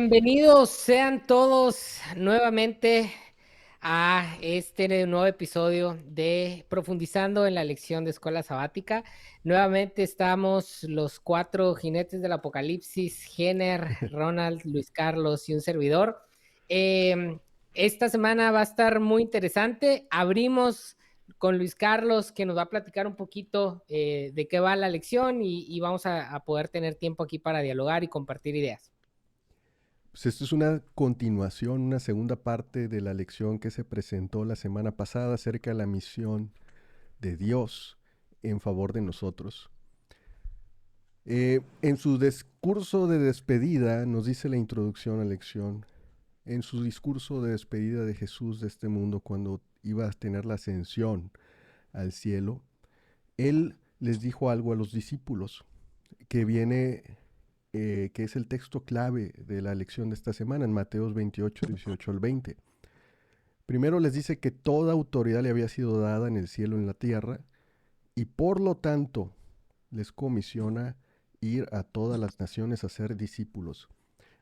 Bienvenidos sean todos nuevamente a este nuevo episodio de Profundizando en la lección de Escuela Sabática. Nuevamente estamos los cuatro jinetes del apocalipsis: Jenner, Ronald, Luis Carlos y un servidor. Eh, esta semana va a estar muy interesante. Abrimos con Luis Carlos, que nos va a platicar un poquito de qué va la lección y vamos a poder tener tiempo aquí para dialogar y compartir ideas. Pues esto es una continuación, una segunda parte de la lección que se presentó la semana pasada acerca de la misión de Dios en favor de nosotros. En su discurso de despedida, nos dice la introducción a la lección, en su discurso de despedida de Jesús de este mundo cuando iba a tener la ascensión al cielo, él les dijo algo a los discípulos que viene, que es el texto clave de la lección de esta semana en Mateos 28, 18 al 20. Primero les dice que toda autoridad le había sido dada en el cielo y en la tierra, y por lo tanto les comisiona ir a todas las naciones a ser discípulos.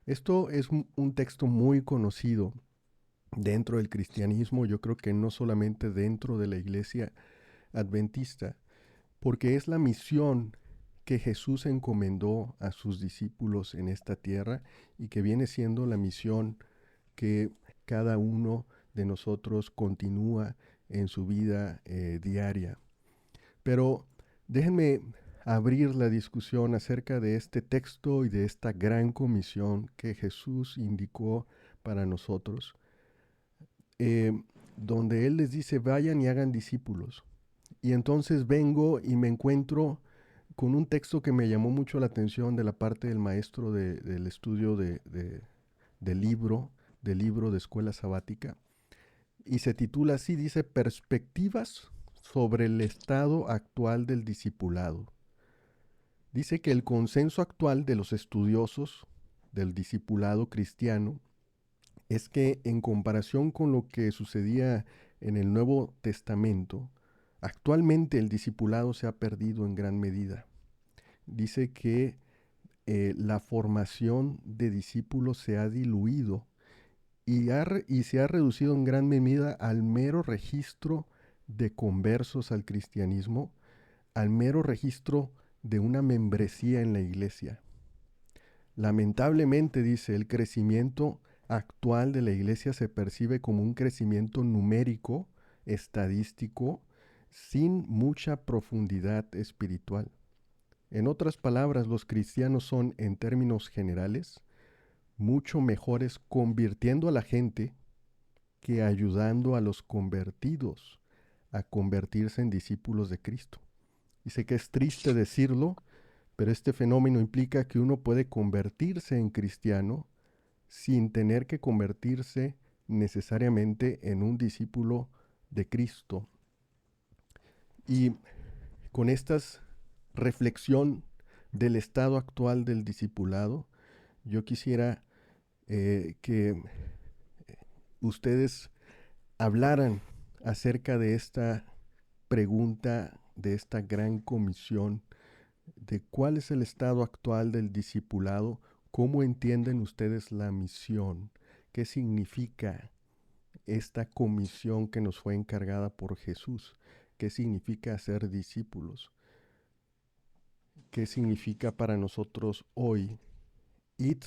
Esto es un texto muy conocido dentro del cristianismo, yo creo que no solamente dentro de la iglesia adventista, porque es la misión que Jesús encomendó a sus discípulos en esta tierra y que viene siendo la misión que cada uno de nosotros continúa en su vida diaria. Pero déjenme abrir la discusión acerca de este texto y de esta gran comisión que Jesús indicó para nosotros, eh, donde Él les dice, vayan y hagan discípulos. Y entonces vengo y me encuentro con un texto que me llamó mucho la atención de la parte del maestro del estudio del libro de escuela sabática, y se titula así, dice, Perspectivas sobre el estado actual del discipulado. Dice que el consenso actual de los estudiosos del discipulado cristiano es que en comparación con lo que sucedía en el Nuevo Testamento, actualmente el discipulado se ha perdido en gran medida. Dice que la formación de discípulos se ha diluido y se ha reducido en gran medida al mero registro de conversos al cristianismo, al mero registro de una membresía en la iglesia. Lamentablemente, dice, el crecimiento actual de la iglesia se percibe como un crecimiento numérico, estadístico, sin mucha profundidad espiritual. En otras palabras, los cristianos son, en términos generales, mucho mejores convirtiendo a la gente que ayudando a los convertidos a convertirse en discípulos de Cristo. Y sé que es triste decirlo, pero este fenómeno implica que uno puede convertirse en cristiano sin tener que convertirse necesariamente en un discípulo de Cristo. Y con esta reflexión del estado actual del discipulado, yo quisiera que ustedes hablaran acerca de esta pregunta, de esta gran comisión, de cuál es el estado actual del discipulado, cómo entienden ustedes la misión, qué significa esta comisión que nos fue encargada por Jesús, qué significa ser discípulos, qué significa para nosotros hoy id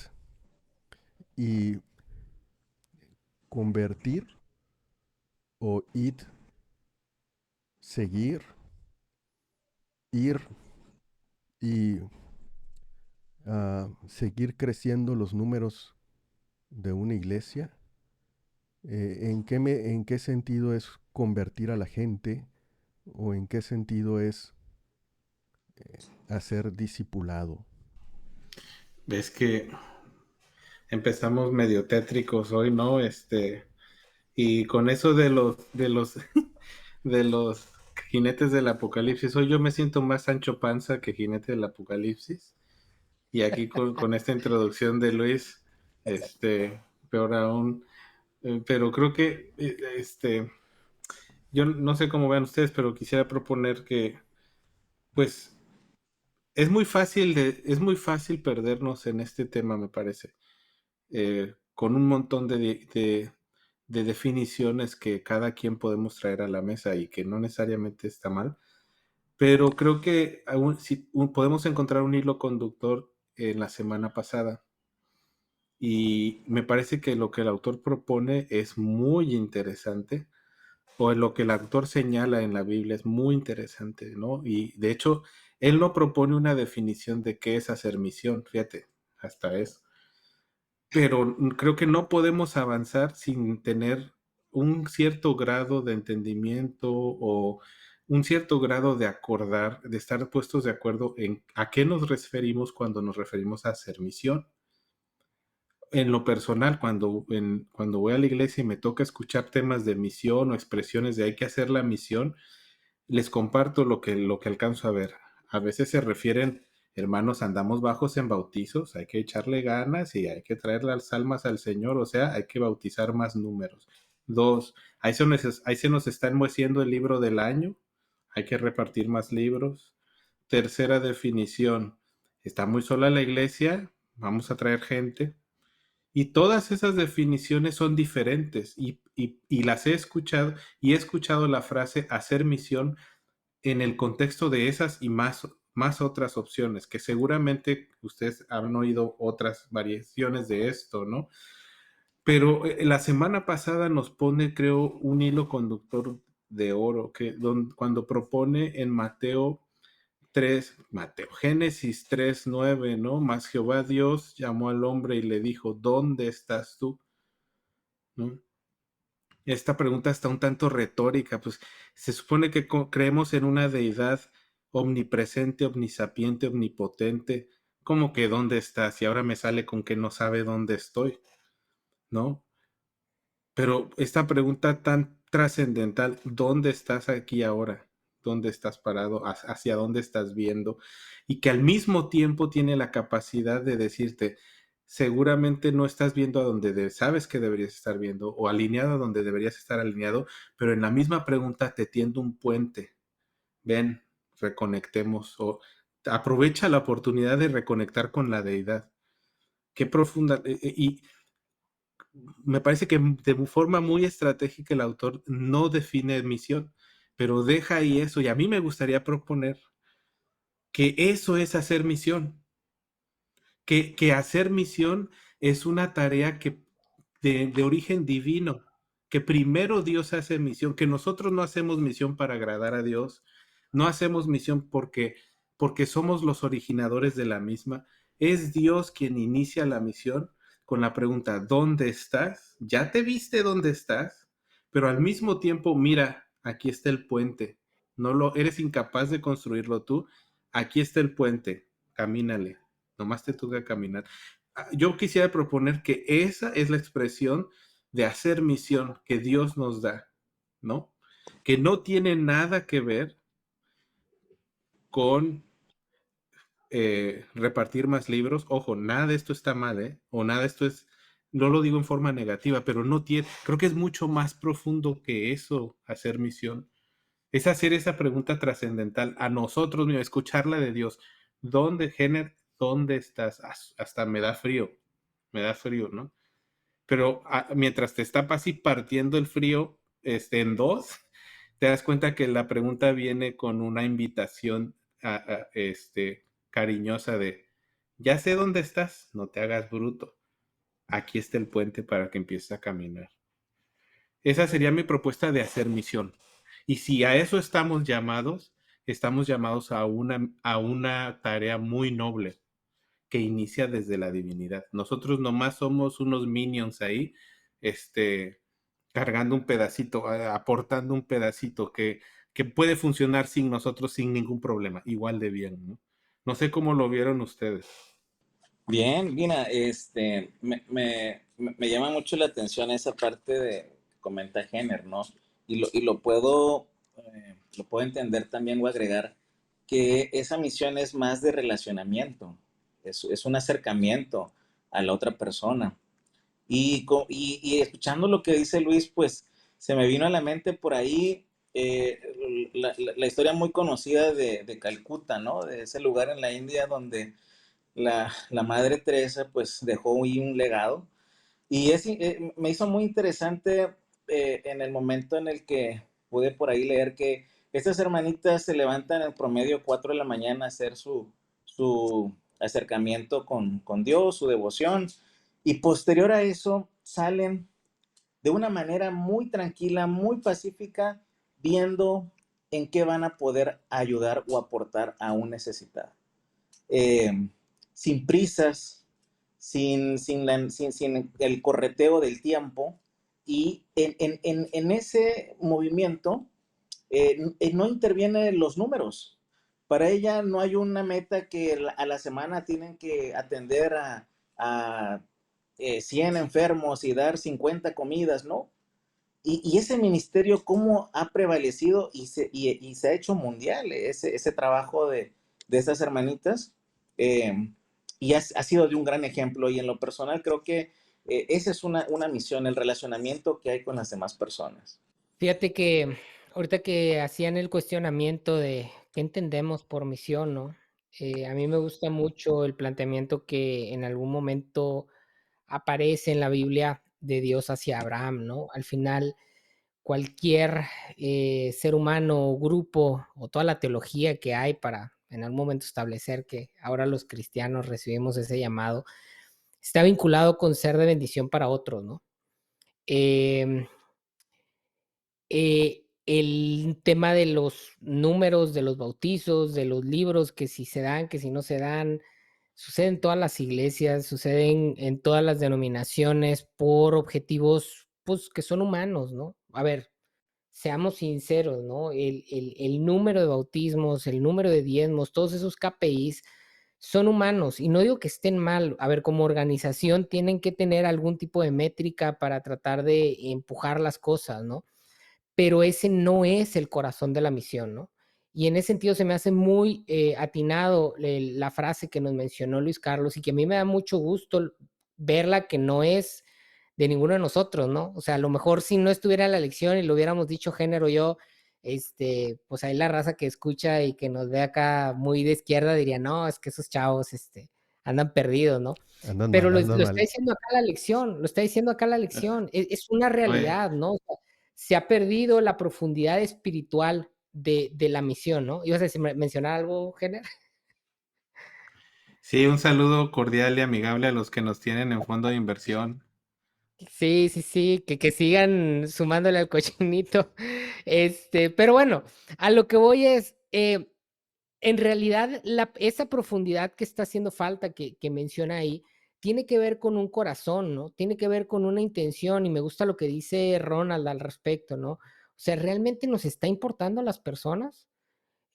y convertir o id, seguir, ir y seguir creciendo los números de una iglesia. ¿En qué sentido es convertir a la gente o en qué sentido es hacer discipulado? Ves que empezamos medio tétricos hoy, ¿no? Y con eso de los jinetes del apocalipsis, hoy yo me siento más Sancho Panza que jinete del apocalipsis. Y aquí con esta introducción de Luis, peor aún. Pero creo que, yo no sé cómo vean ustedes, pero quisiera proponer que, pues, es muy fácil perdernos en este tema, me parece. con un montón de definiciones que cada quien podemos traer a la mesa y que no necesariamente está mal, pero creo que aún, podemos encontrar un hilo conductor en la semana pasada. Y me parece que lo que el autor propone es muy interesante, o lo que el autor señala en la Biblia es muy interesante, ¿no? Y de hecho, él no propone una definición de qué es hacer misión, fíjate, hasta eso. Pero creo que no podemos avanzar sin tener un cierto grado de entendimiento o un cierto grado de acordar, de estar puestos de acuerdo en a qué nos referimos cuando nos referimos a hacer misión. En lo personal, cuando voy a la iglesia y me toca escuchar temas de misión o expresiones de hay que hacer la misión, les comparto lo que alcanzo a ver. A veces se refieren, hermanos, andamos bajos en bautizos, hay que echarle ganas y hay que traer las almas al Señor, o sea, hay que bautizar más números. Dos, ahí se nos está enmoheciendo el libro del año, hay que repartir más libros. Tercera definición, está muy sola la iglesia, vamos a traer gente. Y todas esas definiciones son diferentes y las he escuchado y he escuchado la frase hacer misión en el contexto de esas y más otras opciones, que seguramente ustedes han oído otras variaciones de esto, ¿no? Pero la semana pasada nos pone, creo, un hilo conductor de oro, cuando propone en Génesis 3:9, ¿no? Mas Jehová Dios llamó al hombre y le dijo, ¿dónde estás tú? ¿No? Esta pregunta está un tanto retórica, pues se supone que creemos en una deidad omnipresente, omnisapiente, omnipotente, como que ¿dónde estás? Y ahora me sale con que no sabe dónde estoy, ¿no? Pero esta pregunta tan trascendental, ¿dónde estás aquí ahora? ¿Dónde estás parado? ¿Hacia dónde estás viendo? Y que al mismo tiempo tiene la capacidad de decirte, seguramente no estás viendo a donde sabes que deberías estar viendo o alineado a donde deberías estar alineado, pero en la misma pregunta te tiende un puente. Ven, reconectemos o aprovecha la oportunidad de reconectar con la deidad. Qué profunda. Y me parece que de forma muy estratégica el autor no define misión, pero deja ahí eso. Y a mí me gustaría proponer que eso es hacer misión, que hacer misión es una tarea de origen divino, que primero Dios hace misión, que nosotros no hacemos misión para agradar a Dios, no hacemos misión porque somos los originadores de la misma. Es Dios quien inicia la misión con la pregunta, ¿dónde estás? ¿Ya te viste dónde estás? Pero al mismo tiempo, mira, aquí está el puente. Eres incapaz de construirlo tú. Aquí está el puente. Camínale. Nomás te toca caminar. Yo quisiera proponer que esa es la expresión de hacer misión que Dios nos da, ¿no? Que no tiene nada que ver con repartir más libros. Ojo, nada de esto está mal, ¿eh? O nada de esto no lo digo en forma negativa, pero no tiene, creo que es mucho más profundo que eso, hacer misión. Es hacer esa pregunta trascendental a nosotros mismos, escucharla de Dios. ¿Dónde estás? Hasta me da frío, ¿no? Pero mientras te está así partiendo el frío en dos, te das cuenta que la pregunta viene con una invitación cariñosa de, ya sé dónde estás, no te hagas bruto. Aquí está el puente para que empieces a caminar. Esa sería mi propuesta de hacer misión. Y si a eso estamos llamados a una tarea muy noble que inicia desde la divinidad. Nosotros nomás somos unos minions ahí, cargando un pedacito, aportando un pedacito que puede funcionar sin nosotros sin ningún problema, igual de bien, ¿no? No sé cómo lo vieron ustedes. Bien, mira, me llama mucho la atención esa parte de que comenta Jenner, ¿no? Lo puedo entender también o agregar que esa misión es más de relacionamiento, es un acercamiento a la otra persona. Y escuchando lo que dice Luis, pues se me vino a la mente por ahí la historia muy conocida de Calcuta, ¿no? De ese lugar en la India donde la Madre Teresa pues dejó ahí un legado Y me hizo muy interesante en el momento en el que pude por ahí leer que estas hermanitas se levantan en promedio 4 de la mañana a hacer su acercamiento con Dios, su devoción, y posterior a eso salen de una manera muy tranquila, muy pacífica, viendo en qué van a poder ayudar o aportar a un necesitado. Eh, Sin prisas, sin el correteo del tiempo, y en ese movimiento no intervienen los números. Para ella no hay una meta que a la semana tienen que atender a 100 enfermos y dar 50 comidas, ¿no? Y ese ministerio, cómo ha prevalecido y se ha hecho mundial ese trabajo de estas hermanitas, eh, y ha sido de un gran ejemplo. Y en lo personal creo que esa es una misión, el relacionamiento que hay con las demás personas. Fíjate que ahorita que hacían el cuestionamiento de qué entendemos por misión, ¿no? A mí me gusta mucho el planteamiento que en algún momento aparece en la Biblia de Dios hacia Abraham, ¿no? Al final, cualquier ser humano o grupo o toda la teología que hay para en algún momento establecer que ahora los cristianos recibimos ese llamado, está vinculado con ser de bendición para otros, ¿no? Em, el tema de los números, de los bautizos, de los libros, que si se dan, que si no se dan, sucede en todas las iglesias, suceden en todas las denominaciones por objetivos, pues, que son humanos, ¿no? A ver, seamos sinceros, ¿no? El número de bautismos, el número de diezmos, todos esos KPIs son humanos y no digo que estén mal. A ver, como organización tienen que tener algún tipo de métrica para tratar de empujar las cosas, ¿no? Pero ese no es el corazón de la misión, ¿no? Y en ese sentido se me hace muy atinado la frase que nos mencionó Luis Carlos y que a mí me da mucho gusto verla que no es de ninguno de nosotros, ¿no? O sea, a lo mejor si no estuviera en la elección y lo hubiéramos dicho género yo, pues ahí la raza que escucha y que nos ve acá muy de izquierda diría, no, es que esos chavos, andan perdidos, ¿no? Andan Pero mal, lo, andan lo está mal. diciendo acá la lección, lo está diciendo acá la lección, es una Oye, realidad, ¿no? O sea, se ha perdido la profundidad espiritual de la misión, ¿no? ¿Ibas a decir, mencionar algo, Gener? sí, un saludo cordial y amigable a los que nos tienen en fondo de inversión. Sí, sí, sí, que sigan sumándole al cochinito. Pero bueno, a lo que voy es, en realidad, esa profundidad que está haciendo falta, que menciona ahí, tiene que ver con un corazón, ¿no? Tiene que ver con una intención, y me gusta lo que dice Ronald al respecto, ¿no? O sea, ¿realmente nos está importando a las personas?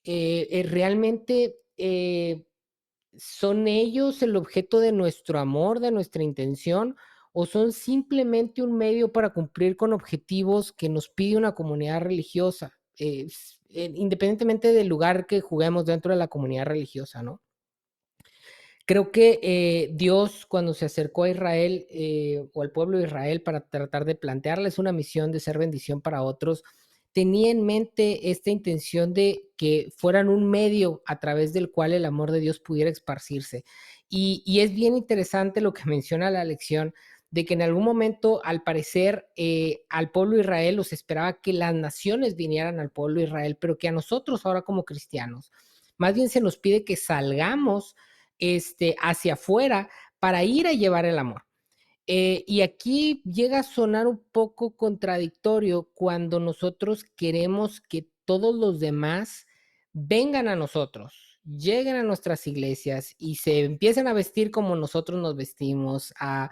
¿Realmente son ellos el objeto de nuestro amor, de nuestra intención, o son simplemente un medio para cumplir con objetivos que nos pide una comunidad religiosa? Independientemente del lugar que juguemos dentro de la comunidad religiosa, ¿no? Creo que Dios, cuando se acercó a Israel o al pueblo de Israel para tratar de plantearles una misión de ser bendición para otros, tenía en mente esta intención de que fueran un medio a través del cual el amor de Dios pudiera esparcirse. Y es bien interesante lo que menciona la lección de que en algún momento, al parecer, al pueblo de Israel los esperaba que las naciones vinieran al pueblo de Israel, pero que a nosotros ahora como cristianos, más bien se nos pide que salgamos hacia afuera para ir a llevar el amor. Y aquí llega a sonar un poco contradictorio cuando nosotros queremos que todos los demás vengan a nosotros, lleguen a nuestras iglesias y se empiecen a vestir como nosotros nos vestimos, a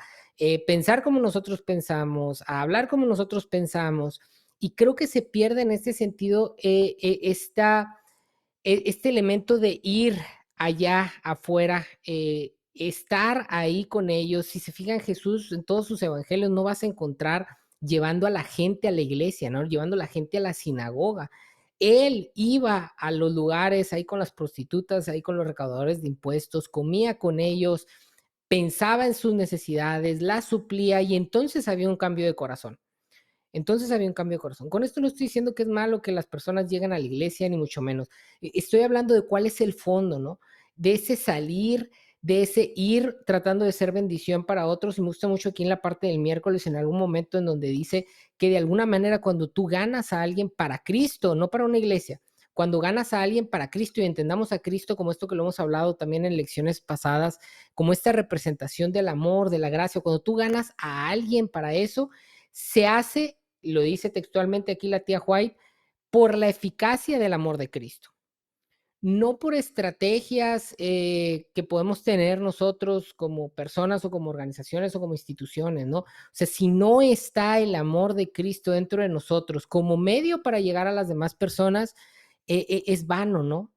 pensar como nosotros pensamos, a hablar como nosotros pensamos. Y creo que se pierde en este sentido este elemento de ir allá afuera, estar ahí con ellos. Si se fijan, Jesús en todos sus evangelios no vas a encontrar llevando a la gente a la iglesia, ¿no? Llevando a la gente a la sinagoga. Él iba a los lugares ahí con las prostitutas, ahí con los recaudadores de impuestos, comía con ellos, pensaba en sus necesidades, las suplía y entonces había un cambio de corazón. Entonces había un cambio de corazón. Con esto no estoy diciendo que es malo que las personas lleguen a la iglesia, ni mucho menos. Estoy hablando de cuál es el fondo, ¿no? De ese salir, de ese ir tratando de ser bendición para otros. Y me gusta mucho aquí en la parte del miércoles, en algún momento en donde dice que de alguna manera cuando tú ganas a alguien para Cristo, no para una iglesia, cuando ganas a alguien para Cristo y entendamos a Cristo como esto que lo hemos hablado también en lecciones pasadas, como esta representación del amor, de la gracia, cuando tú ganas a alguien para eso, se hace, lo dice textualmente aquí la tía White, por la eficacia del amor de Cristo. No por estrategias que podemos tener nosotros como personas o como organizaciones o como instituciones, ¿no? O sea, si no está el amor de Cristo dentro de nosotros como medio para llegar a las demás personas, es vano, ¿no?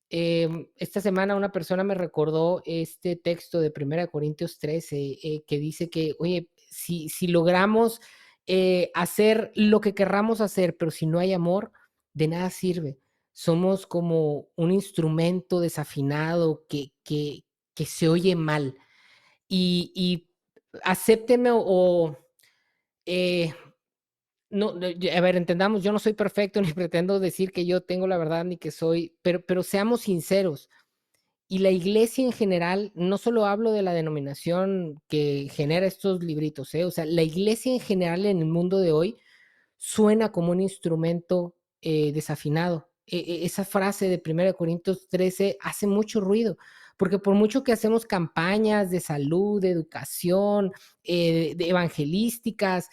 Esta semana una persona me recordó este texto de 1 Corintios 13 que dice que, oye, si logramos hacer lo que querramos hacer, pero si no hay amor, de nada sirve. Somos como un instrumento desafinado que se oye mal. Y acépteme eh, no, a ver, entendamos, yo no soy perfecto ni pretendo decir que yo tengo la verdad ni que soy, pero seamos sinceros. Y la iglesia en general, no solo hablo de la denominación que genera estos libritos, o sea, la iglesia en general en el mundo de hoy suena como un instrumento desafinado. Esa frase de 1 Corintios 13 hace mucho ruido, porque por mucho que hacemos campañas de salud, de educación, de evangelísticas,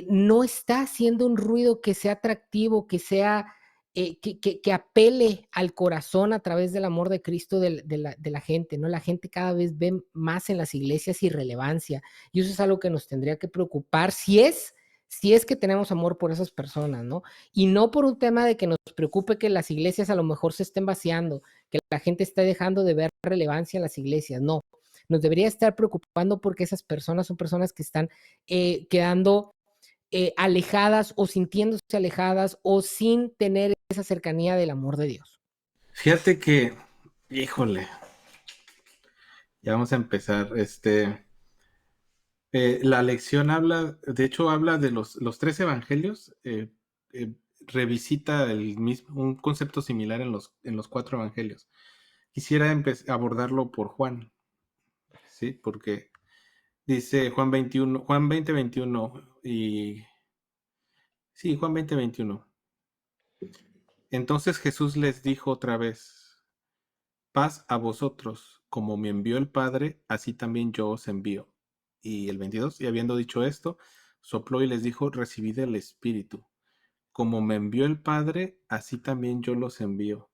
no está haciendo un ruido que sea atractivo, que sea que apele al corazón a través del amor de Cristo de la gente, ¿no? La gente cada vez ve más en las iglesias irrelevancia, y eso es algo que nos tendría que preocupar si es que tenemos amor por esas personas, ¿no? Y no por un tema de que nos preocupe que las iglesias a lo mejor se estén vaciando, que la gente esté dejando de ver relevancia en las iglesias, no. Nos debería estar preocupando porque esas personas son personas que están quedando alejadas o sintiéndose alejadas o sin tener esa cercanía del amor de Dios. Fíjate que, híjole, ya vamos a empezar. La lección habla, de hecho, habla de los tres evangelios, revisita un concepto similar en los cuatro evangelios. Quisiera abordarlo por Juan, ¿sí? Porque dice Juan 21, Juan 20, 21 y... Sí, Juan 20, 21. Entonces Jesús les dijo otra vez, paz a vosotros, como me envió el Padre, así también yo os envío. Y el 22, y habiendo dicho esto, sopló y les dijo, recibid el Espíritu. Como me envió el Padre, así también yo los envío.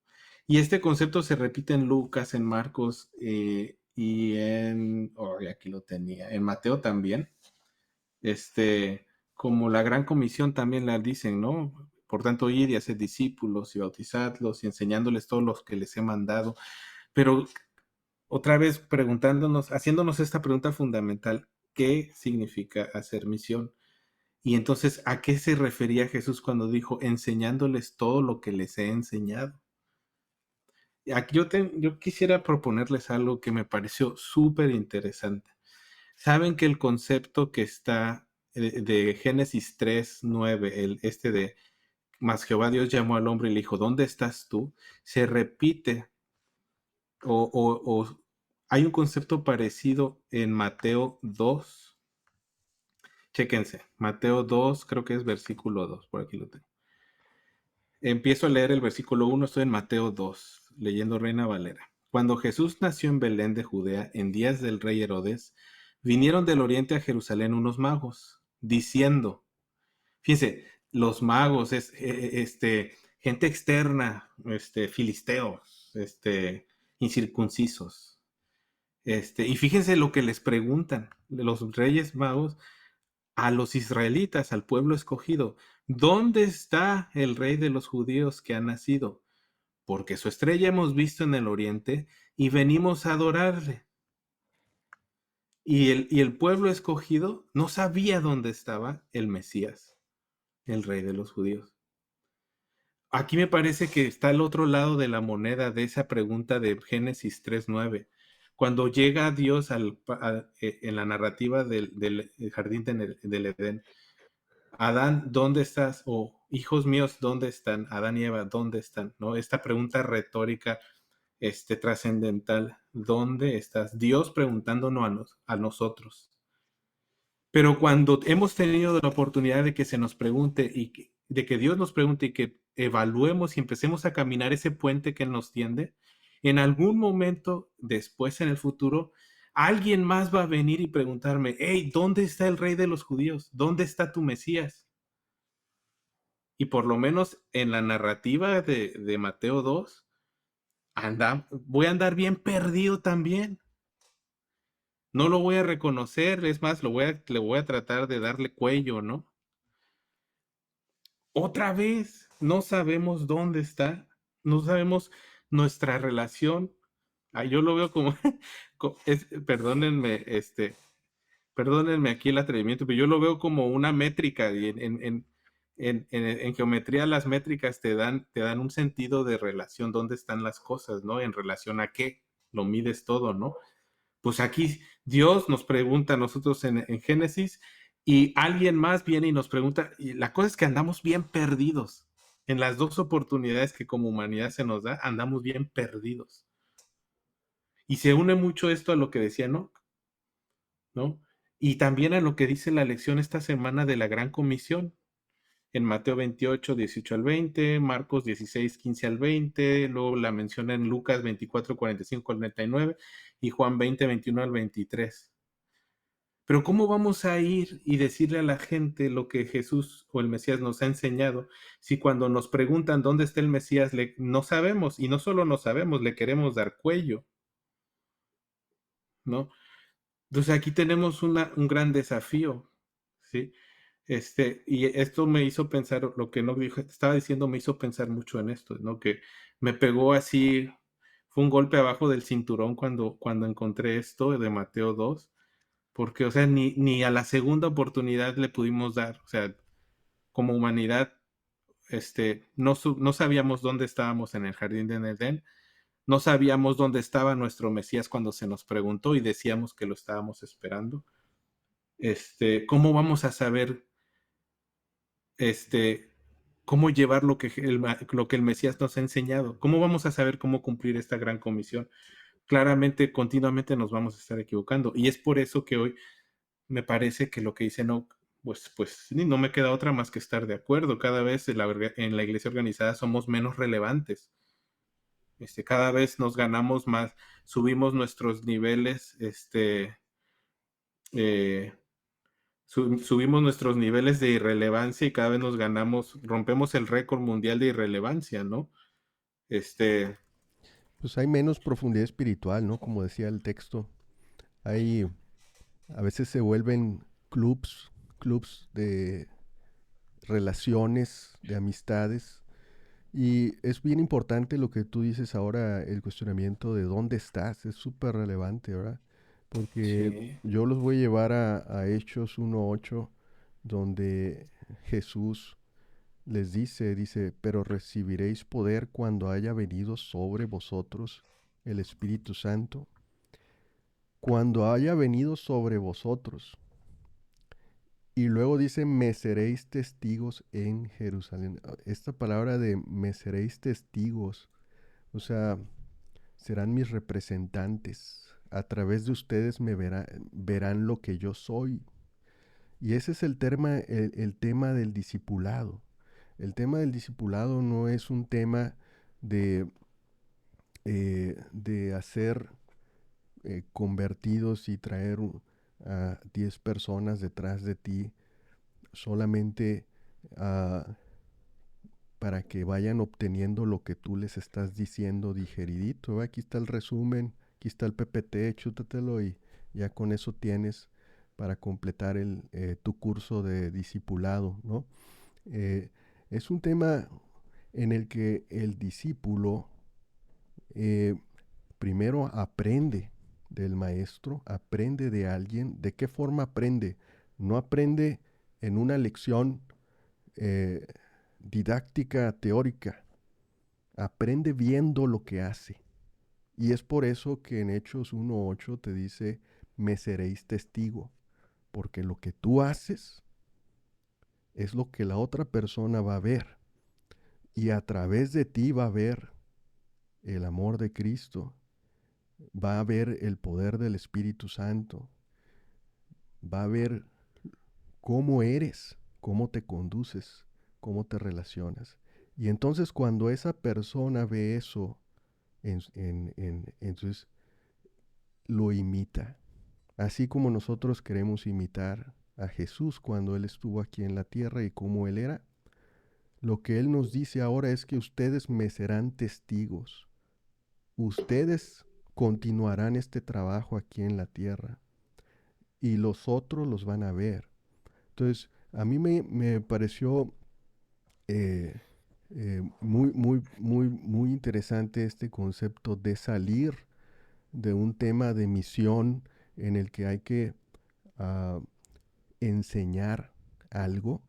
Y este concepto se repite en Lucas, en Marcos y aquí lo tenía, en Mateo también. Como la gran comisión también la dicen, ¿no? Por tanto, ir y hacer discípulos y bautizadlos y enseñándoles todos los que les he mandado. Pero otra vez preguntándonos, haciéndonos esta pregunta fundamental, ¿qué significa hacer misión? Y entonces, ¿a qué se refería Jesús cuando dijo enseñándoles todo lo que les he enseñado? Aquí yo quisiera proponerles algo que me pareció súper interesante. Saben que el concepto que está de Génesis 3:9, de más Jehová Dios llamó al hombre y le dijo, ¿dónde estás tú? Se repite o hay un concepto parecido en Mateo 2. Chéquense, Mateo 2, creo que es versículo 2, por aquí lo tengo. Empiezo a leer el versículo 1, estoy en Mateo 2, leyendo Reina Valera. Cuando Jesús nació en Belén de Judea, en días del rey Herodes, vinieron del oriente a Jerusalén unos magos, diciendo, fíjense, los magos es gente externa, filisteos, incircuncisos. Y fíjense lo que les preguntan los reyes magos a los israelitas, al pueblo escogido, ¿dónde está el rey de los judíos que ha nacido? Porque su estrella hemos visto en el oriente y venimos a adorarle. Y el pueblo escogido no sabía dónde estaba el Mesías, el rey de los judíos. Aquí me parece que está al otro lado de la moneda de esa pregunta de Génesis 3:9. Cuando llega Dios en la narrativa del jardín del Edén, Adán, ¿dónde estás? O hijos míos, ¿dónde están? Adán y Eva, ¿dónde están? ¿No? Esta pregunta retórica trascendental. ¿Dónde estás? Dios preguntándonos a nosotros. Pero cuando hemos tenido la oportunidad de que se nos pregunte de que Dios nos pregunte y que evaluemos y empecemos a caminar ese puente que Él nos tiende, en algún momento después en el futuro, alguien más va a venir y preguntarme, hey, ¿dónde está el rey de los judíos? ¿Dónde está tu Mesías? Y por lo menos en la narrativa de Mateo 2, voy a andar bien perdido también. No lo voy a reconocer, es más, le voy a tratar de darle cuello, ¿no? Otra vez, no sabemos dónde está, no sabemos nuestra relación. Yo lo veo como, perdónenme, perdónenme aquí el atrevimiento, pero yo lo veo como una métrica y en geometría las métricas te dan un sentido de relación, dónde están las cosas, ¿no? En relación a qué lo mides todo, ¿no? Pues aquí Dios nos pregunta a nosotros en Génesis y alguien más viene y nos pregunta, y la cosa es que andamos bien perdidos. En las dos oportunidades que como humanidad se nos da, andamos bien perdidos. Y se une mucho esto a lo que decía Enoch, ¿no? Y también a lo que dice la lección esta semana de la Gran Comisión, en Mateo 28, 18 al 20, Marcos 16, 15 al 20, luego la menciona en Lucas 24, 45 al 49 y Juan 20, 21 al 23. Pero ¿cómo vamos a ir y decirle a la gente lo que Jesús o el Mesías nos ha enseñado si cuando nos preguntan dónde está el Mesías no sabemos? Y no solo no sabemos, le queremos dar cuello, ¿no? Entonces aquí tenemos un gran desafío, ¿sí? Y esto me hizo pensar, lo que no dijo, estaba diciendo, me hizo pensar mucho en esto, ¿no? Que me pegó así, fue un golpe abajo del cinturón cuando encontré esto de Mateo 2, porque, o sea, ni a la segunda oportunidad le pudimos dar, o sea, como humanidad, no sabíamos dónde estábamos en el jardín de Edén, no sabíamos dónde estaba nuestro Mesías cuando se nos preguntó y decíamos que lo estábamos esperando. ¿Cómo vamos a saber, cómo llevar lo que el Mesías nos ha enseñado? ¿Cómo vamos a saber cómo cumplir esta gran comisión? Claramente, continuamente nos vamos a estar equivocando. Y es por eso que hoy me parece que lo que dice no, pues no me queda otra más que estar de acuerdo. Cada vez en la iglesia organizada somos menos relevantes. Cada vez nos ganamos más, subimos nuestros niveles, eh, subimos nuestros niveles de irrelevancia y cada vez rompemos el récord mundial de irrelevancia, ¿no? Pues hay menos profundidad espiritual, ¿no? Como decía el texto. A veces se vuelven clubs de relaciones, de amistades. Y es bien importante lo que tú dices ahora, el cuestionamiento de dónde estás, es súper relevante, ¿verdad? Porque Sí. yo los voy a llevar a Hechos 1:8, donde Jesús les dice, pero recibiréis poder cuando haya venido sobre vosotros el Espíritu Santo. Cuando haya venido sobre vosotros. Y luego dice, me seréis testigos en Jerusalén. Esta palabra de me seréis testigos, o sea, serán mis representantes. A través de ustedes verán lo que yo soy. Y ese es el tema del discipulado. El tema del discipulado no es un tema de hacer convertidos y traer a 10 personas detrás de ti solamente para que vayan obteniendo lo que tú les estás diciendo digeridito. Aquí está el resumen, aquí está el PPT, chútatelo y ya con eso tienes para completar tu curso de discipulado, ¿no? Es un tema en el que el discípulo primero aprende del maestro, aprende de alguien. ¿De qué forma aprende? No aprende en una lección eh, didáctica teórica, aprende viendo lo que hace. Y es por eso que en Hechos 1:8 te dice, me seréis testigo, porque lo que tú haces es lo que la otra persona va a ver. Y a través de ti va a ver el amor de Cristo, va a ver el poder del Espíritu Santo, va a ver cómo eres, cómo te conduces, cómo te relacionas. Y entonces cuando esa persona ve eso, entonces lo imita. Así como nosotros queremos imitar a Jesús cuando Él estuvo aquí en la tierra y cómo Él era, lo que Él nos dice ahora es que ustedes me serán testigos. Ustedes continuarán este trabajo aquí en la tierra y los otros los van a ver. Entonces, a mí me pareció muy interesante este concepto de salir de un tema de misión en el que hay que uh, enseñar algo,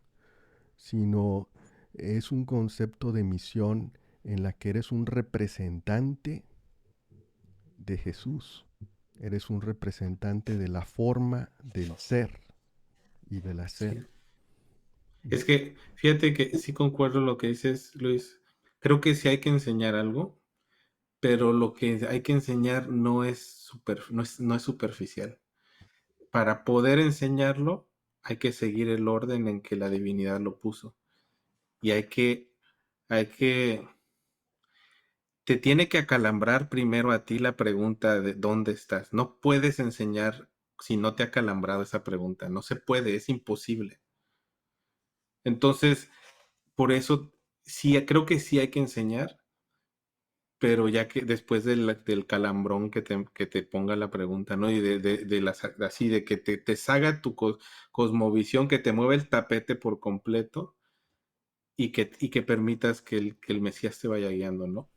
sino es un concepto de misión en la que eres un representante de Jesús. Eres un representante de la forma del ser y del hacer. Sí. Es que, fíjate que sí concuerdo lo que dices, Luis. Creo que sí hay que enseñar algo, pero lo que hay que enseñar no es superficial. Para poder enseñarlo, hay que seguir el orden en que la divinidad lo puso. Y te tiene que acalambrar primero a ti la pregunta de dónde estás. No puedes enseñar si no te ha acalambrado esa pregunta. No se puede, es imposible. Entonces, por eso sí, creo que sí hay que enseñar, pero ya que después del calambrón que te ponga la pregunta, ¿no? Y así, de que te saga tu cosmovisión, que te mueva el tapete por completo y que permitas que el Mesías te vaya guiando, ¿no?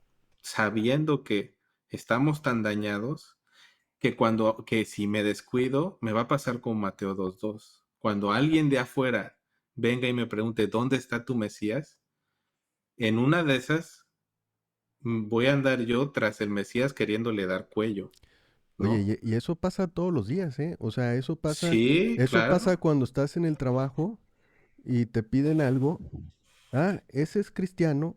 Sabiendo que estamos tan dañados que si me descuido, me va a pasar con Mateo 2:2. Cuando alguien de afuera venga y me pregunte, ¿dónde está tu Mesías? En una de esas voy a andar yo tras el Mesías queriéndole dar cuello, ¿no? Oye, y eso pasa todos los días, ¿eh? O sea, Sí, eso pasa claro. cuando estás en el trabajo y te piden algo. Ah, ese es cristiano.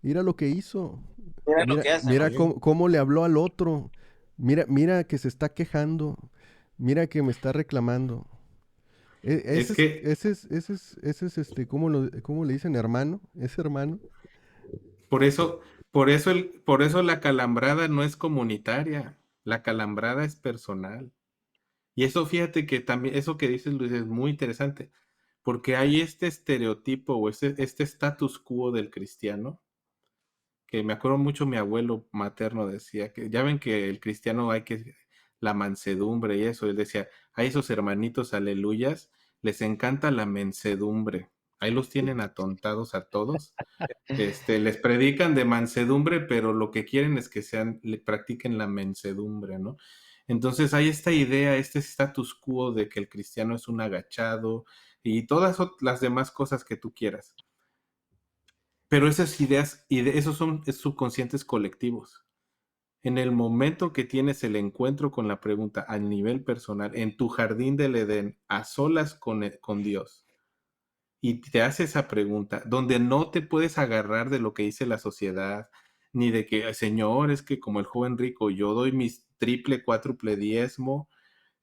Mira lo que hizo. Mira lo Mira, que hacen, mira oye. cómo le habló al otro. Mira que se está quejando. Mira que me está reclamando. Es que ¿Cómo le dicen? Hermano. ¿Es hermano? por eso, por eso la calambrada no es comunitaria, la calambrada es personal. Y eso, fíjate que también, eso que dices, Luis, es muy interesante, porque hay este estereotipo o este status quo del cristiano, que me acuerdo mucho mi abuelo materno decía, que ya ven que el cristiano la mansedumbre y eso, él decía, a esos hermanitos aleluyas les encanta la mansedumbre, ahí los tienen atontados a todos. Les predican de mansedumbre, pero lo que quieren es que practiquen la mansedumbre, ¿no? Entonces hay esta idea, este status quo de que el cristiano es un agachado y todas las demás cosas que tú quieras. Pero esas ideas, esos son subconscientes colectivos. En el momento que tienes el encuentro con la pregunta a nivel personal, en tu jardín del Edén, a solas con Dios, y te hace esa pregunta, donde no te puedes agarrar de lo que dice la sociedad, ni de que, Señor, es que como el joven rico, yo doy mis triple, cuádruple diezmo,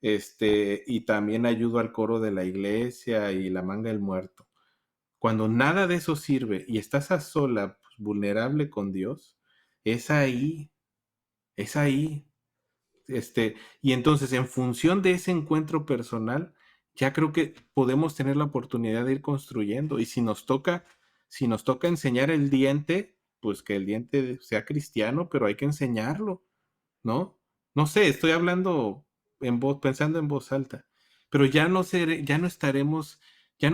y también ayudo al coro de la iglesia y la manga del muerto. Cuando nada de eso sirve y estás a sola, pues, vulnerable con Dios, es ahí, es ahí. Y entonces, en función de ese encuentro personal, ya creo que podemos tener la oportunidad de ir construyendo. Y si nos toca enseñar el diente, pues que el diente sea cristiano, pero hay que enseñarlo, ¿no? No sé, estoy hablando pensando en voz alta, pero ya no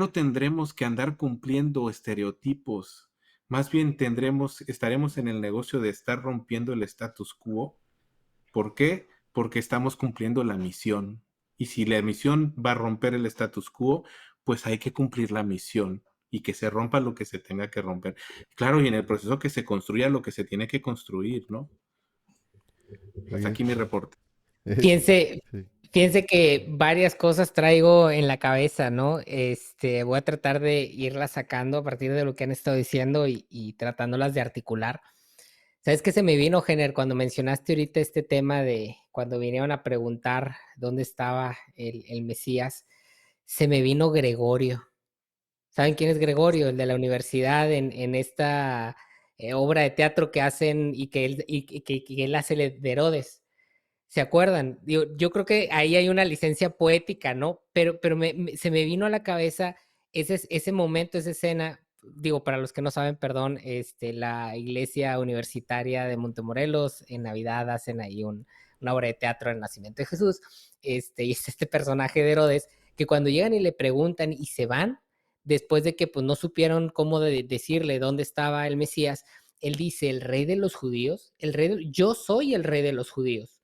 tendremos que andar cumpliendo estereotipos. Más bien estaremos en el negocio de estar rompiendo el status quo. ¿Por qué? Porque estamos cumpliendo la misión. Y si la misión va a romper el status quo, pues hay que cumplir la misión y que se rompa lo que se tenga que romper. Claro, y en el proceso que se construya lo que se tiene que construir, ¿no? Muy Hasta bien. aquí mi reporte. Fíjense, Sí. Fíjense que varias cosas traigo en la cabeza, ¿no? Voy a tratar de irlas sacando a partir de lo que han estado diciendo y tratándolas de articular. ¿Sabes qué se me vino, Gener, cuando mencionaste ahorita este tema de cuando vinieron a preguntar dónde estaba el Mesías? Se me vino Gregorio. ¿Saben quién es Gregorio? El de la universidad en esta obra de teatro que hacen y que él hace de Herodes. ¿Se acuerdan? Digo, yo creo que ahí hay una licencia poética, ¿no? Pero se me vino a la cabeza ese momento, esa escena. Digo, para los que no saben, perdón, la iglesia universitaria de Montemorelos en Navidad hacen ahí una obra de teatro del nacimiento de Jesús. Y es este personaje de Herodes que cuando llegan y le preguntan y se van, después de que pues no supieron cómo decirle dónde estaba el Mesías, él dice, el rey de los judíos, yo soy el rey de los judíos.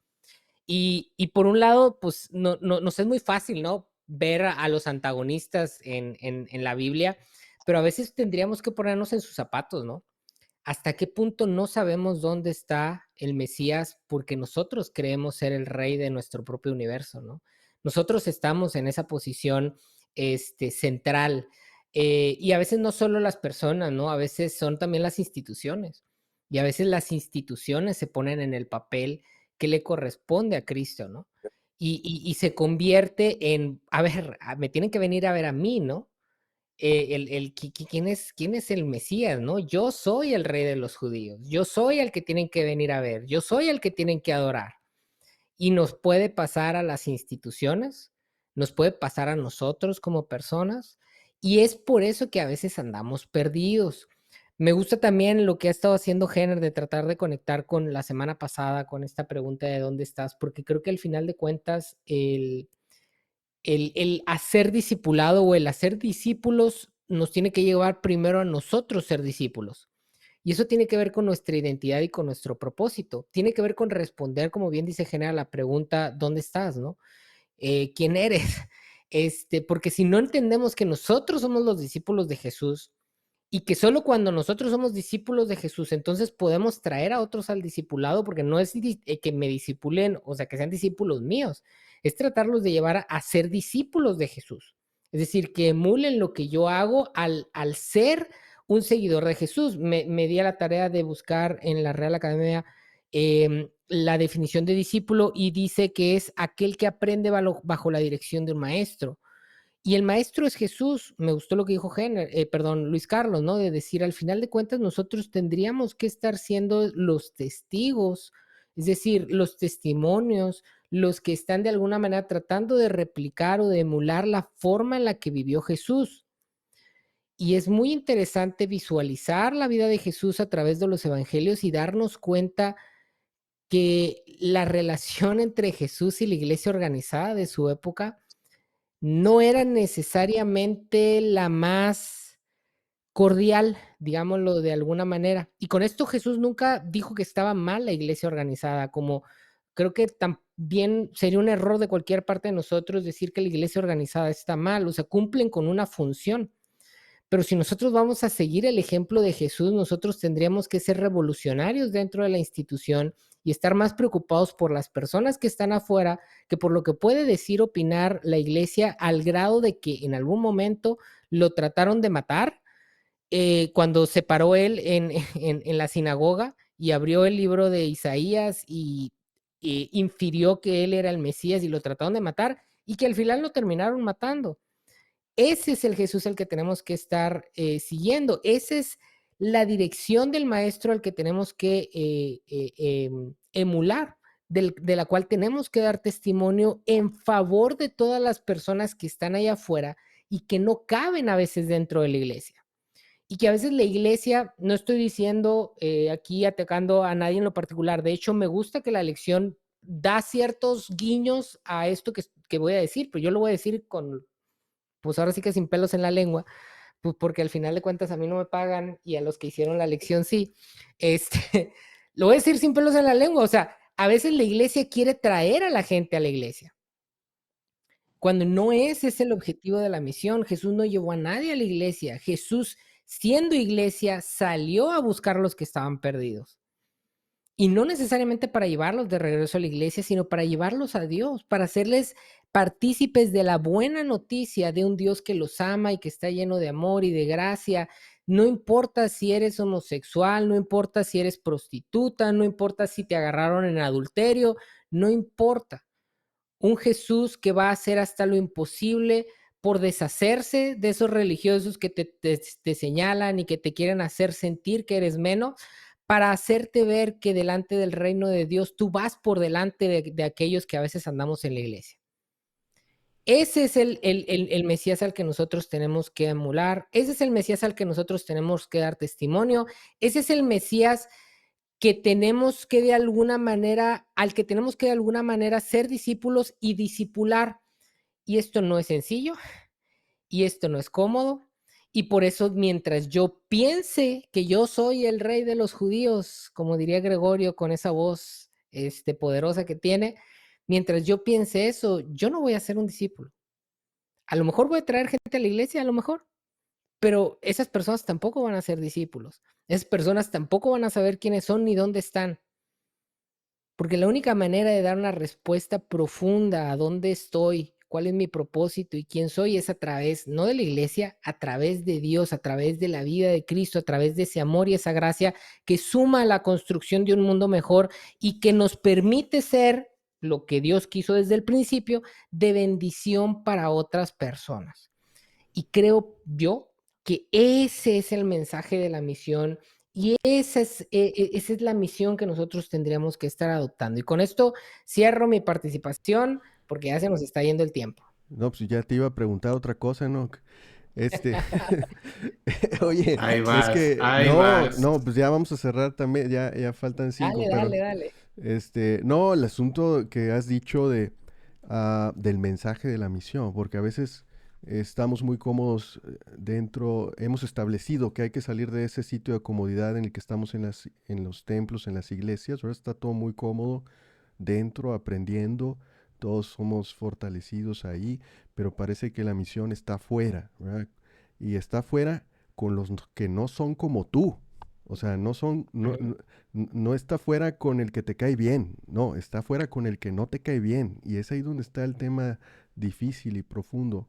Y por un lado, pues nos es muy fácil, ¿no? Ver a los antagonistas en la Biblia, pero a veces tendríamos que ponernos en sus zapatos, ¿no? ¿Hasta qué punto no sabemos dónde está el Mesías porque nosotros creemos ser el rey de nuestro propio universo, ¿no? Nosotros estamos en esa posición central y a veces no solo las personas, ¿no? A veces son también las instituciones y a veces las instituciones se ponen en el papel que le corresponde a Cristo, ¿no? Y se convierte en, a ver, me tienen que venir a ver a mí, ¿no? ¿Quién es el Mesías, no? Yo soy el rey de los judíos, yo soy el que tienen que venir a ver, yo soy el que tienen que adorar. Y nos puede pasar a las instituciones, nos puede pasar a nosotros como personas, y es por eso que a veces andamos perdidos. Me gusta también lo que ha estado haciendo Jenner de tratar de conectar con la semana pasada, con esta pregunta de dónde estás, porque creo que al final de cuentas el hacer discipulado o el hacer discípulos nos tiene que llevar primero a nosotros ser discípulos. Y eso tiene que ver con nuestra identidad y con nuestro propósito. Tiene que ver con responder, como bien dice Genera, la pregunta, ¿dónde estás? ¿No? ¿Quién eres? Porque si no entendemos que nosotros somos los discípulos de Jesús y que solo cuando nosotros somos discípulos de Jesús, entonces podemos traer a otros al discipulado, porque no es que me discipulen, o sea, que sean discípulos míos, es tratarlos de llevar a ser discípulos de Jesús. Es decir, que emulen lo que yo hago al ser un seguidor de Jesús. Me di a la tarea de buscar en la Real Academia la definición de discípulo y dice que es aquel que aprende bajo la dirección de un maestro. Y el maestro es Jesús. Me gustó lo que dijo Luis Carlos, ¿no? De decir, al final de cuentas, nosotros tendríamos que estar siendo los testigos, es decir, los testimonios, los que están de alguna manera tratando de replicar o de emular la forma en la que vivió Jesús. Y es muy interesante visualizar la vida de Jesús a través de los evangelios y darnos cuenta que la relación entre Jesús y la iglesia organizada de su época no era necesariamente la más cordial, digámoslo de alguna manera. Y con esto Jesús nunca dijo que estaba mal la iglesia organizada, como creo que también sería un error de cualquier parte de nosotros decir que la iglesia organizada está mal, o sea, cumplen con una función. Pero si nosotros vamos a seguir el ejemplo de Jesús, nosotros tendríamos que ser revolucionarios dentro de la institución y estar más preocupados por las personas que están afuera que por lo que puede decir, opinar la iglesia, al grado de que en algún momento lo trataron de matar cuando se paró él en la sinagoga y abrió el libro de Isaías y infirió que él era el Mesías y lo trataron de matar y que al final lo terminaron matando. Ese es el Jesús al que tenemos que estar siguiendo. Esa es la dirección del maestro al que tenemos que emular, de la cual tenemos que dar testimonio en favor de todas las personas que están allá afuera y que no caben a veces dentro de la iglesia. Y que a veces la iglesia, no estoy diciendo aquí atacando a nadie en lo particular, de hecho me gusta que la lección da ciertos guiños a esto que voy a decir, pero yo lo voy a decir con, pues ahora sí que sin pelos en la lengua, pues porque al final de cuentas a mí no me pagan y a los que hicieron la lección sí. Lo voy a decir sin pelos en la lengua, o sea, a veces la iglesia quiere traer a la gente a la iglesia, cuando no ese es el objetivo de la misión. Jesús no llevó a nadie a la iglesia. Jesús, siendo iglesia, salió a buscar los que estaban perdidos. Y no necesariamente para llevarlos de regreso a la iglesia, sino para llevarlos a Dios, para hacerles partícipes de la buena noticia de un Dios que los ama y que está lleno de amor y de gracia. No importa si eres homosexual, no importa si eres prostituta, no importa si te agarraron en adulterio, no importa. Un Jesús que va a hacer hasta lo imposible por deshacerse de esos religiosos que te señalan y que te quieren hacer sentir que eres menos, para hacerte ver que delante del reino de Dios tú vas por delante de aquellos que a veces andamos en la iglesia. Ese es el Mesías al que nosotros tenemos que emular, ese es el Mesías al que nosotros tenemos que dar testimonio, ese es el Mesías que tenemos que de alguna manera, al que tenemos que de alguna manera ser discípulos y discipular. Y esto no es sencillo, y esto no es cómodo. Y por eso, mientras yo piense que yo soy el rey de los judíos, como diría Gregorio con esa voz poderosa que tiene, mientras yo piense eso, yo no voy a ser un discípulo. A lo mejor voy a traer gente a la iglesia, a lo mejor, pero esas personas tampoco van a ser discípulos. Esas personas tampoco van a saber quiénes son ni dónde están. Porque la única manera de dar una respuesta profunda a dónde estoy, cuál es mi propósito y quién soy es a través, no de la iglesia, a través de Dios, a través de la vida de Cristo, a través de ese amor y esa gracia que suma a la construcción de un mundo mejor y que nos permite ser lo que Dios quiso desde el principio, de bendición para otras personas. Y creo yo que ese es el mensaje de la misión y esa es la misión que nosotros tendríamos que estar adoptando. Y con esto cierro mi participación porque ya se nos está yendo el tiempo. No, pues ya te iba a preguntar otra cosa, ¿no? Este, oye, Ahí es vas, que ahí no, vas. no, pues ya vamos a cerrar también, ya faltan cinco, Dale, pero dale, dale. no, el asunto que has dicho del mensaje de la misión, porque a veces estamos muy cómodos dentro, hemos establecido que hay que salir de ese sitio de comodidad en el que estamos en los templos, en las iglesias, ahora está todo muy cómodo dentro, aprendiendo, todos somos fortalecidos ahí, pero parece que la misión está afuera, ¿verdad? Y está afuera con los que no son como tú. O sea, no está fuera con el que te cae bien, no, está fuera con el que no te cae bien. Y es ahí donde está el tema difícil y profundo.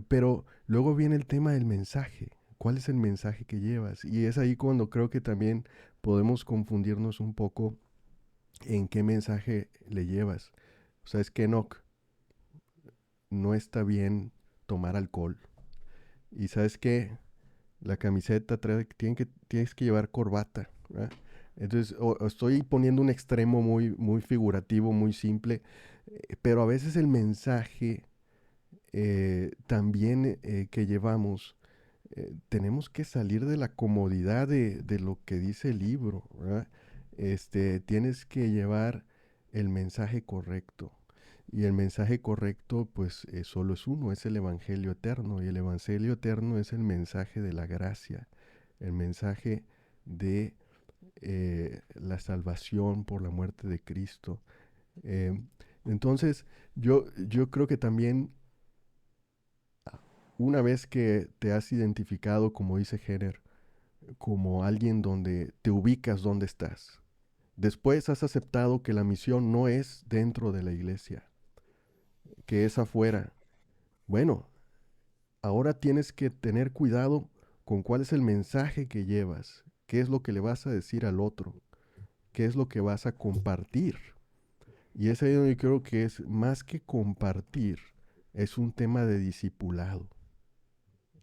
Pero luego viene el tema del mensaje. ¿Cuál es el mensaje que llevas? Y es ahí cuando creo que también podemos confundirnos un poco en qué mensaje le llevas. O sea, es que no está bien tomar alcohol. Y sabes que la camiseta tienes que llevar corbata, ¿verdad? Entonces, o estoy poniendo un extremo muy, muy figurativo, muy simple, pero a veces el mensaje también que llevamos, tenemos que salir de la comodidad de lo que dice el libro, ¿verdad? Tienes que llevar el mensaje correcto. Y el mensaje correcto, pues, solo es uno, es el Evangelio eterno. Y el Evangelio eterno es el mensaje de la gracia, el mensaje de la salvación por la muerte de Cristo. Eh, entonces, yo creo que también una vez que te has identificado, como dice Jenner, como alguien donde te ubicas donde estás, después has aceptado que la misión no es dentro de la iglesia, que es afuera. Bueno, ahora tienes que tener cuidado con cuál es el mensaje que llevas, qué es lo que le vas a decir al otro, qué es lo que vas a compartir. Y es ahí donde yo creo que es más que compartir, es un tema de discipulado.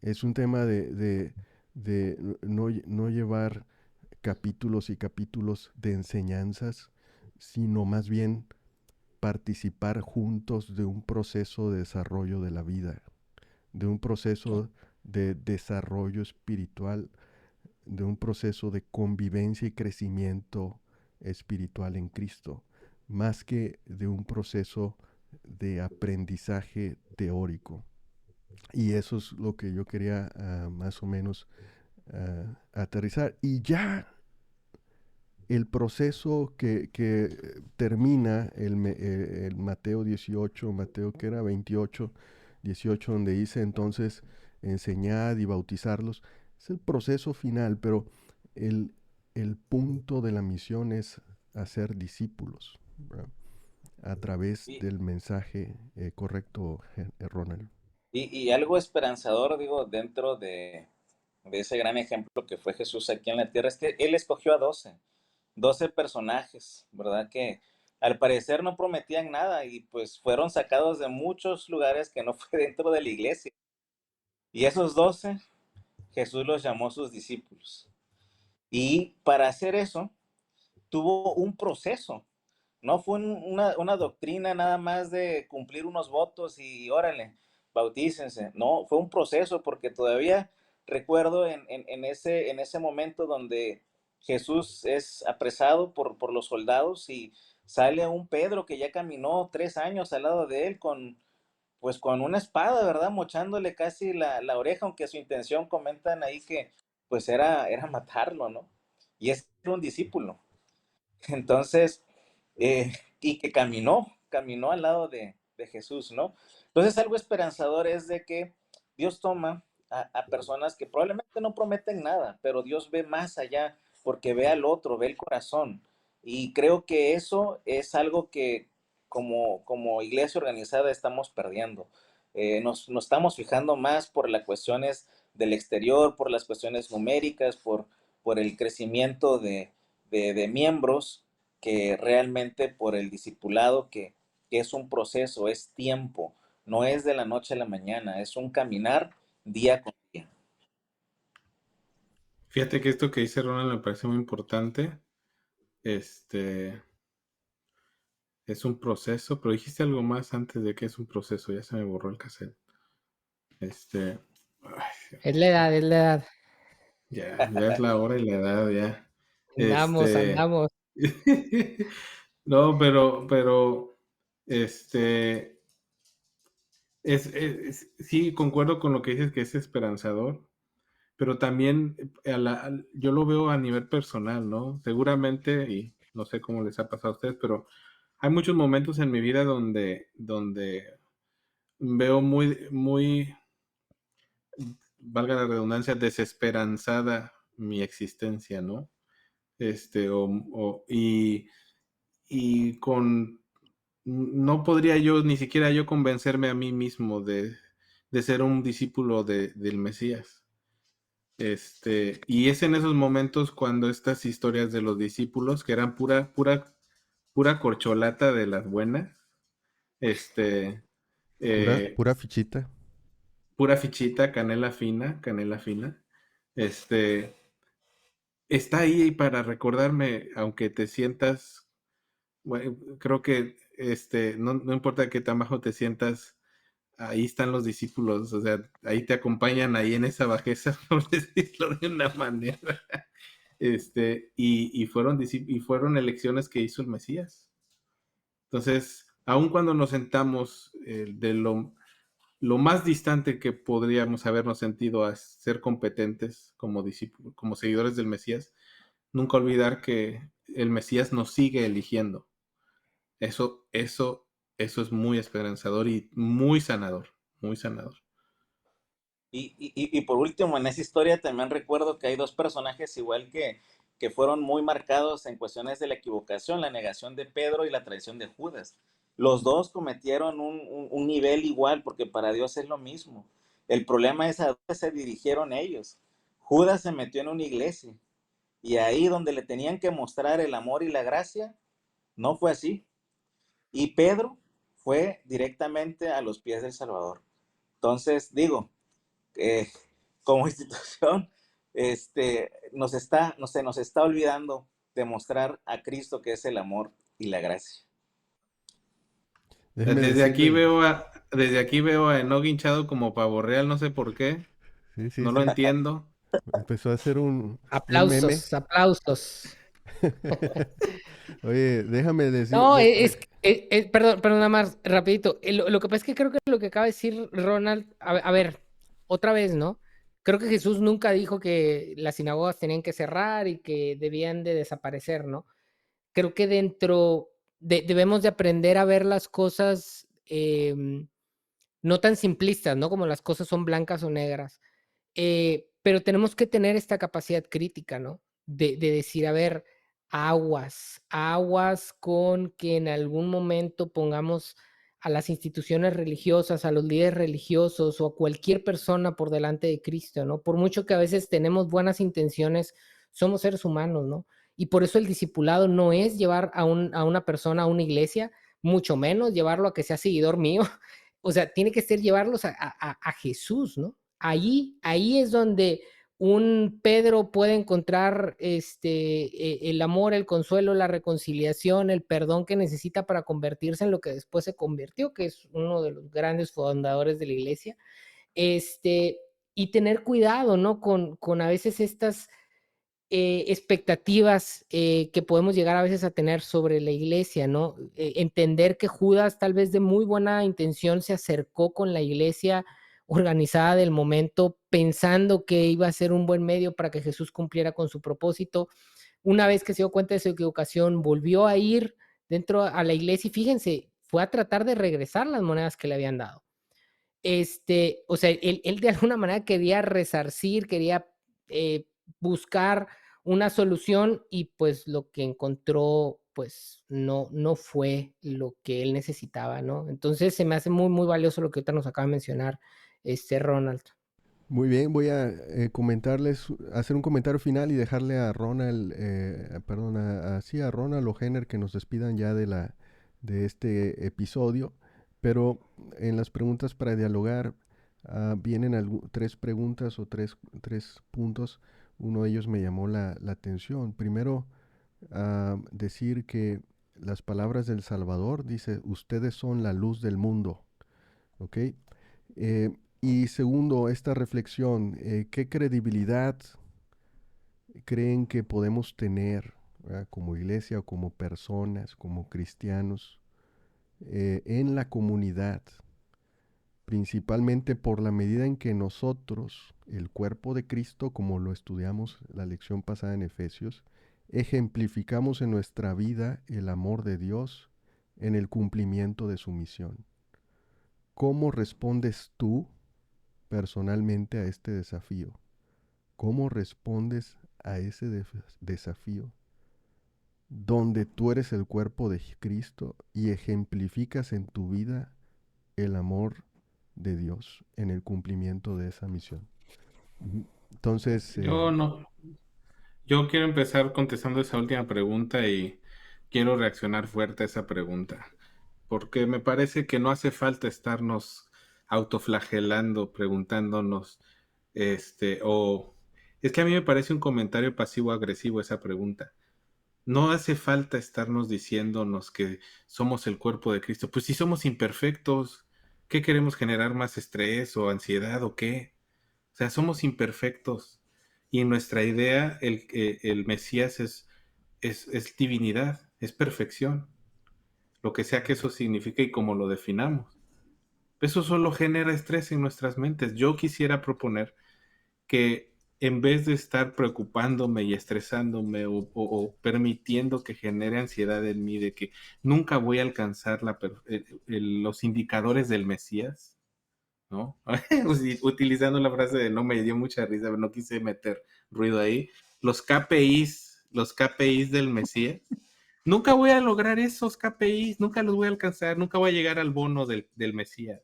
Es un tema de no llevar capítulos y capítulos de enseñanzas, sino más bien participar juntos de un proceso de desarrollo de la vida, de un proceso de desarrollo espiritual, de un proceso de convivencia y crecimiento espiritual en Cristo, más que de un proceso de aprendizaje teórico. Y eso es lo que yo quería más o menos aterrizar. Y ya el proceso que termina el Mateo 18, Mateo que era 28, 18, donde dice entonces enseñad y bautizarlos, es el proceso final, pero el, el punto de la misión es hacer discípulos, ¿verdad? A través Y, del mensaje correcto, Ronald. y algo esperanzador, digo, dentro de ese gran ejemplo que fue Jesús aquí en la tierra, es que Él escogió a 12 personajes, ¿verdad? Que al parecer no prometían nada y pues fueron sacados de muchos lugares que no fue dentro de la iglesia. Y esos 12 Jesús los llamó sus discípulos. Y para hacer eso, tuvo un proceso. No fue una doctrina nada más de cumplir unos votos y órale, bautícense. No, fue un proceso porque todavía recuerdo en ese momento donde Jesús es apresado por los soldados y sale un Pedro que ya caminó 3 años al lado de él pues con una espada, ¿verdad? Mochándole casi la oreja, aunque su intención comentan ahí que pues era matarlo, ¿no? Y es un discípulo. Entonces, y que caminó al lado de Jesús, ¿no? Entonces, algo esperanzador es de que Dios toma a personas que probablemente no prometen nada, pero Dios ve más allá porque ve al otro, ve el corazón. Y creo que eso es algo que como iglesia organizada estamos perdiendo. Nos estamos fijando más por las cuestiones del exterior, por las cuestiones numéricas, por el crecimiento de miembros, que realmente por el discipulado que es un proceso, es tiempo, no es de la noche a la mañana, es un caminar día con día. Fíjate que esto que dice Ronald me parece muy importante. Este es un proceso, pero dijiste algo más antes de que es un proceso, ya se me borró el cassette. Ay, Es la edad, es la edad. ya es la hora y la edad, ya. Andamos, Este, andamos. no, pero, este, sí, concuerdo con lo que dices que es esperanzador, pero también yo lo veo a nivel personal, ¿no? Seguramente, y no sé cómo les ha pasado a ustedes, pero hay muchos momentos en mi vida donde veo muy, valga la redundancia, desesperanzada mi existencia, ¿no? Este, y no podría yo, ni siquiera yo convencerme a mí mismo de ser un discípulo del Mesías. Y es en esos momentos cuando estas historias de los discípulos, que eran pura corcholata de las buenas, este, eh, Pura fichita. pura fichita, canela fina, este, está ahí para recordarme, aunque te sientas, bueno, creo que no importa qué tan bajo te sientas, ahí están los discípulos, o sea, ahí te acompañan ahí en esa bajeza, por decirlo de una manera. Y fueron elecciones que hizo el Mesías. Entonces, aun cuando nos sentamos de lo más distante que podríamos habernos sentido a ser competentes como discípulos, como seguidores del Mesías, nunca olvidar que el Mesías nos sigue eligiendo. Eso es muy esperanzador y muy sanador, muy sanador. Y por último, en esa historia también recuerdo que hay dos personajes igual que fueron muy marcados en cuestiones de la equivocación, la negación de Pedro y la traición de Judas. Los dos cometieron un nivel igual porque para Dios es lo mismo. El problema es a dónde se dirigieron ellos. Judas se metió en una iglesia y ahí donde le tenían que mostrar el amor y la gracia, no fue así. Y Pedro fue directamente a los pies del Salvador. Entonces, digo, eh, como institución, se nos está olvidando demostrar a Cristo que es el amor y la gracia. Déjeme Desde aquí decirle, veo a Enoch hinchado como pavo real, no sé por qué, sí, sí, no lo sí, entiendo. empezó a hacer un meme. Aplausos, aplausos. Oye, déjame decir, No, perdón, perdón, nada más, rapidito. Lo que pasa es que creo que lo que acaba de decir Ronald, a ver, otra vez, ¿no? Creo que Jesús nunca dijo que las sinagogas tenían que cerrar y que debían de desaparecer, ¿no? Creo que debemos de aprender a ver las cosas no tan simplistas, ¿no? Como las cosas son blancas o negras. Pero tenemos que tener esta capacidad crítica, ¿no? de decir, a ver, aguas, aguas con que en algún momento pongamos a las instituciones religiosas, a los líderes religiosos o a cualquier persona por delante de Cristo, ¿no? Por mucho que a veces tenemos buenas intenciones, somos seres humanos, ¿no? Y por eso el discipulado no es llevar a una persona a una iglesia, mucho menos llevarlo a que sea seguidor mío. O sea, tiene que ser llevarlos a Jesús, ¿no? Ahí es donde un Pedro puede encontrar el amor, el consuelo, la reconciliación, el perdón que necesita para convertirse en lo que después se convirtió, que es uno de los grandes fundadores de la iglesia. Este, y tener cuidado, ¿no? Con a veces estas expectativas que podemos llegar a veces a tener sobre la iglesia, ¿no? Entender que Judas, tal vez de muy buena intención, se acercó con la iglesia organizada del momento, pensando que iba a ser un buen medio para que Jesús cumpliera con su propósito. Una vez que se dio cuenta de su equivocación, volvió a ir dentro a la iglesia y fíjense, fue a tratar de regresar las monedas que le habían dado. O sea, él de alguna manera quería resarcir, quería buscar una solución y pues lo que encontró pues no fue lo que él necesitaba, ¿no? Entonces se me hace muy, muy valioso lo que ahorita nos acaba de mencionar Ronald. Muy bien, voy a hacer un comentario final y dejarle a Ronald, perdón, sí, a Ronald o Jenner que nos despidan ya de este episodio. Pero en las preguntas para dialogar vienen tres preguntas o tres puntos. Uno de ellos me llamó la atención. Primero, decir que las palabras del Salvador, dice, ustedes son la luz del mundo, ¿ok? Y segundo, esta reflexión, ¿qué credibilidad creen que podemos tener, ¿verdad?, como iglesia o como personas, como cristianos, en la comunidad? Principalmente por la medida en que nosotros, el cuerpo de Cristo, como lo estudiamos la lección pasada en Efesios, ejemplificamos en nuestra vida el amor de Dios en el cumplimiento de su misión. ¿Cómo respondes tú personalmente a este desafío? ¿Cómo respondes a ese desafío donde tú eres el cuerpo de Cristo y ejemplificas en tu vida el amor de Dios en el cumplimiento de esa misión? Entonces, Yo no, yo quiero empezar contestando esa última pregunta y quiero reaccionar fuerte a esa pregunta, porque me parece que no hace falta estarnos autoflagelando, preguntándonos, o es que a mí me parece un comentario pasivo-agresivo esa pregunta. No hace falta estarnos diciéndonos que somos el cuerpo de Cristo. Pues si somos imperfectos, ¿qué queremos generar más estrés o ansiedad o qué? O sea, somos imperfectos. Y en nuestra idea, el Mesías es divinidad, es perfección, lo que sea que eso signifique y como lo definamos. Eso solo genera estrés en nuestras mentes. Yo quisiera proponer que en vez de estar preocupándome y estresándome o permitiendo que genere ansiedad en mí de que nunca voy a alcanzar los indicadores del Mesías, ¿no? Utilizando la frase de no me dio mucha risa, pero no quise meter ruido ahí. Los KPIs del Mesías. Nunca voy a lograr esos KPIs, nunca los voy a alcanzar, nunca voy a llegar al bono del Mesías.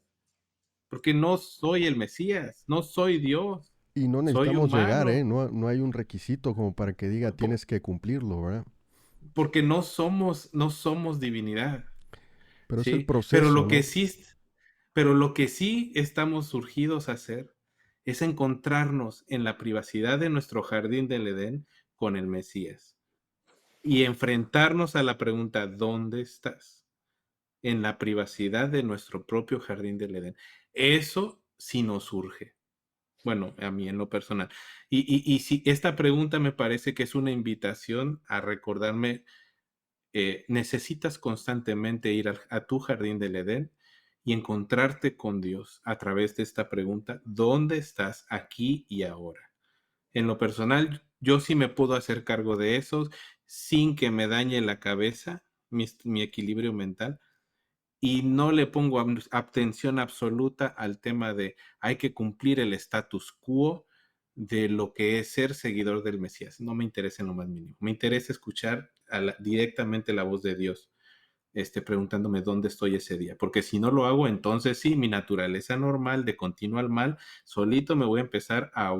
Porque no soy el Mesías, no soy Dios, y no soy necesitamos llegar, humano. No hay un requisito como para que diga tienes que cumplirlo, ¿verdad? Porque no somos divinidad, Pero es el ¿sí? Pero proceso, lo que ¿no? sí, pero lo que sí estamos surgidos a hacer es encontrarnos en la privacidad de nuestro jardín del Edén con el Mesías y enfrentarnos a la pregunta, ¿dónde estás? En la privacidad de nuestro propio jardín del Edén. Eso sí nos surge. Bueno, a mí en lo personal. Y si esta pregunta me parece que es una invitación a recordarme, necesitas constantemente ir a tu jardín del Edén y encontrarte con Dios a través de esta pregunta, ¿dónde estás aquí y ahora? En lo personal, yo sí me puedo hacer cargo de eso sin que me dañe la cabeza, mi equilibrio mental, y no le pongo atención absoluta al tema de hay que cumplir el status quo, de lo que es ser seguidor del Mesías. No me interesa en lo más mínimo. Me interesa escuchar directamente la voz de Dios, preguntándome dónde estoy ese día. Porque si no lo hago, entonces sí, mi naturaleza normal de continuo al mal, solito me voy a empezar a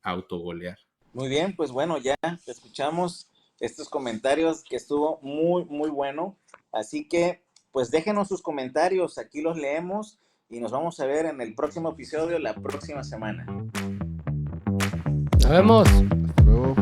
autogolear. Muy bien, pues bueno, ya escuchamos estos comentarios que estuvo muy, muy bueno. Así que, pues déjenos sus comentarios, aquí los leemos y nos vamos a ver en el próximo episodio la próxima semana. Nos vemos. Hasta luego.